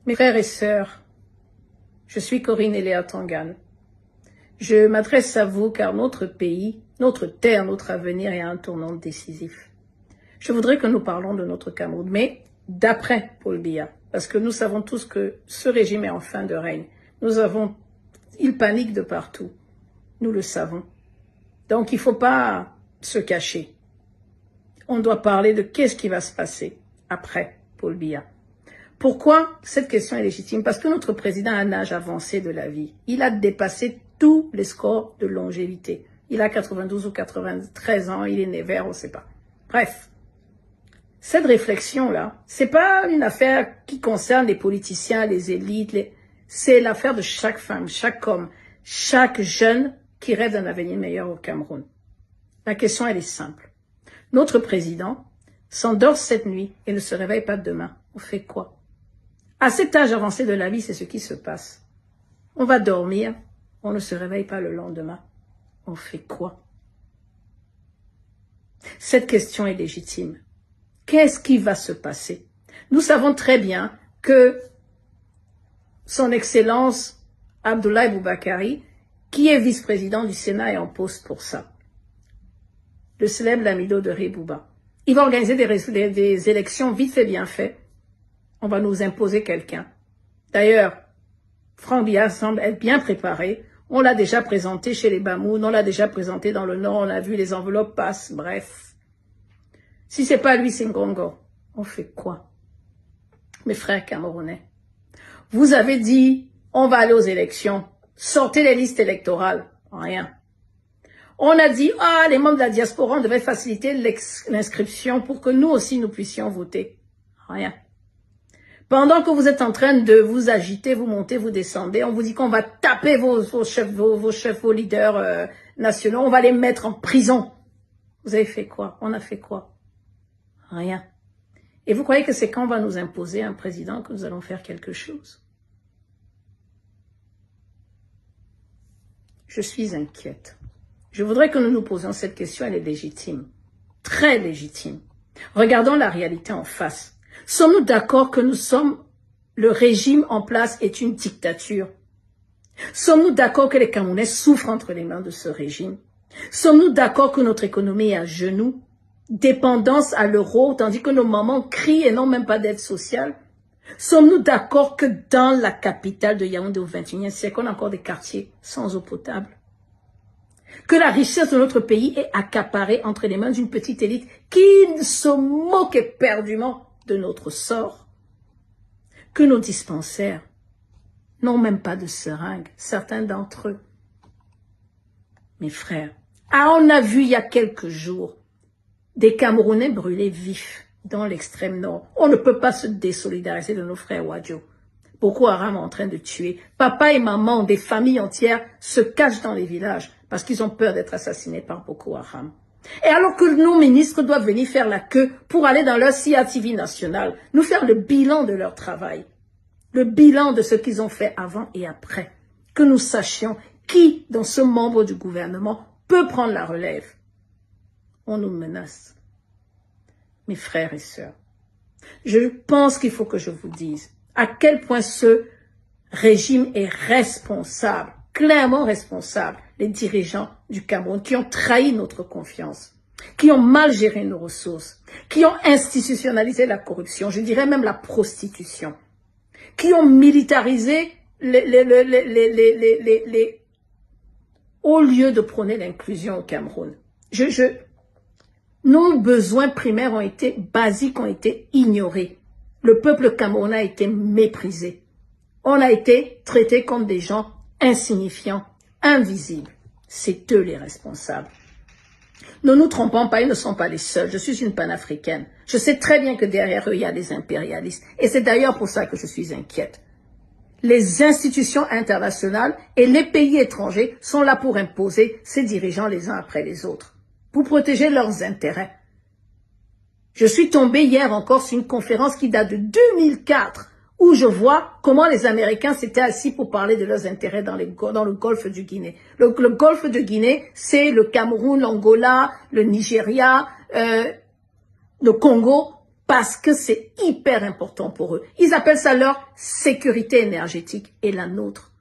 Mes frères et sœurs, je suis Corinne Eléa Tangan. Je m'adresse à vous car notre pays, notre terre, notre avenir est à un tournant décisif. Je voudrais que nous parlons de notre Cameroun, mais d'après Paul Biya, parce que nous savons tous que ce régime est en fin de règne. Il panique de partout. Nous le savons. Donc il ne faut pas se cacher. On doit parler de qu'est-ce qui va se passer après Paul Biya. Pourquoi cette question est légitime? Parce que notre président a un âge avancé de la vie. Il a dépassé tous les scores de longévité. Il a 92 ou 93 ans, il est né vert, on ne sait pas. Bref, cette réflexion-là, c'est pas une affaire qui concerne les politiciens, les élites, c'est l'affaire de chaque femme, chaque homme, chaque jeune qui rêve d'un avenir meilleur au Cameroun. La question, elle est simple. Notre président s'endort cette nuit et ne se réveille pas demain. On fait quoi? À cet âge avancé de la vie, c'est ce qui se passe. On va dormir, on ne se réveille pas le lendemain. On fait quoi? Cette question est légitime. Qu'est-ce qui va se passer? Nous savons très bien que son Excellence Abdoulaye Boubakari, qui est vice-président du Sénat, est en poste pour ça. Le célèbre Lamido de Rebouba. Il va organiser des élections vite fait bien fait. On va nous imposer quelqu'un. D'ailleurs, Franck Biya semble être bien préparé. On l'a déjà présenté chez les Bamoun, on l'a déjà présenté dans le Nord, on a vu les enveloppes passent, bref. Si c'est pas lui, c'est Ngongo. On fait quoi? Mes frères camerounais, vous avez dit, on va aller aux élections. Sortez les listes électorales. Rien. On a dit, les membres de la diaspora, on devait faciliter l'inscription pour que nous aussi, nous puissions voter. Rien. Pendant que vous êtes en train de vous agiter, vous montez, vous descendez, on vous dit qu'on va taper vos chefs, vos leaders nationaux, on va les mettre en prison. Vous avez fait quoi? On a fait quoi? Rien. Et vous croyez que c'est quand on va nous imposer un président que nous allons faire quelque chose? Je suis inquiète. Je voudrais que nous nous posions cette question, elle est légitime. Très légitime. Regardons la réalité en face. Sommes-nous d'accord que le régime en place est une dictature? Sommes-nous d'accord que les Camerounais souffrent entre les mains de ce régime? Sommes-nous d'accord que notre économie est à genoux? Dépendance à l'euro, tandis que nos mamans crient et n'ont même pas d'aide sociale? Sommes-nous d'accord que dans la capitale de Yaoundé au XXIe siècle, on a encore des quartiers sans eau potable? Que la richesse de notre pays est accaparée entre les mains d'une petite élite qui se moque éperdument de notre sort? Que nos dispensaires n'ont même pas de seringues, certains d'entre eux. Mes frères, on a vu il y a quelques jours des Camerounais brûlés vifs dans l'extrême nord. On ne peut pas se désolidariser de nos frères Wadjo. Boko Haram est en train de tuer. Papa et maman, des familles entières se cachent dans les villages parce qu'ils ont peur d'être assassinés par Boko Haram. Et alors que nos ministres doivent venir faire la queue pour aller dans leur CRTV national, nous faire le bilan de leur travail, le bilan de ce qu'ils ont fait avant et après, que nous sachions qui, dans ce membre du gouvernement, peut prendre la relève. On nous menace. Mes frères et sœurs, je pense qu'il faut que je vous dise à quel point ce régime est responsable, clairement responsable, les dirigeants du Cameroun qui ont trahi notre confiance, qui ont mal géré nos ressources, qui ont institutionnalisé la corruption, je dirais même la prostitution, qui ont militarisé au lieu de prôner l'inclusion au Cameroun. Nos besoins primaires ont été basiques, ont été ignorés. Le peuple camerounais a été méprisé. On a été traité comme des gens insignifiants, invisibles. C'est eux les responsables. Ne nous trompons pas, ils ne sont pas les seuls. Je suis une panafricaine. Je sais très bien que derrière eux, il y a des impérialistes. Et c'est d'ailleurs pour ça que je suis inquiète. Les institutions internationales et les pays étrangers sont là pour imposer ces dirigeants les uns après les autres, pour protéger leurs intérêts. Je suis tombée hier encore sur une conférence qui date de 2004, où je vois comment les Américains s'étaient assis pour parler de leurs intérêts dans le golfe du Guinée. Le golfe de Guinée, c'est le Cameroun, l'Angola, le Nigeria, le Congo. parce que c'est hyper important pour eux. Ils appellent ça leur sécurité énergétique et la nôtre.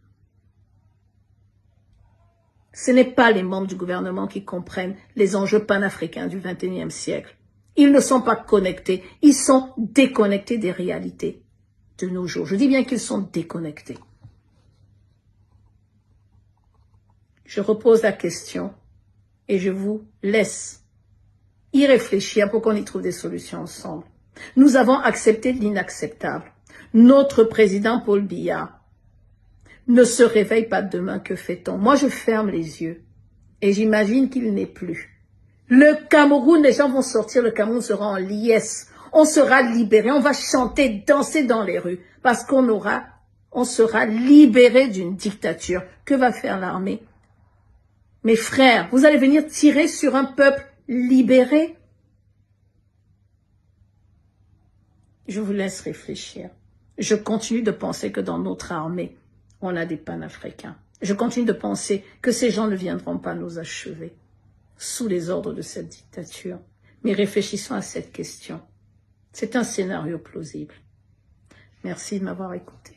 Ce n'est pas les membres du gouvernement qui comprennent les enjeux panafricains du XXIe siècle. Ils ne sont pas connectés, ils sont déconnectés des réalités de nos jours. Je dis bien qu'ils sont déconnectés. Je repose la question et je vous laisse y réfléchir pour qu'on y trouve des solutions ensemble. Nous avons accepté l'inacceptable. Notre président Paul Biya ne se réveille pas demain, que fait-on? Moi, je ferme les yeux et j'imagine qu'il n'est plus. Le Cameroun, les gens vont sortir, le Cameroun sera en liesse. On sera libéré, on va chanter, danser dans les rues parce on sera libéré d'une dictature. Que va faire l'armée? Mes frères, vous allez venir tirer sur un peuple libéré? Je vous laisse réfléchir. Je continue de penser que dans notre armée, on a des panafricains. Je continue de penser que ces gens ne viendront pas nous achever sous les ordres de cette dictature. Mais réfléchissons à cette question. C'est un scénario plausible. Merci de m'avoir écouté.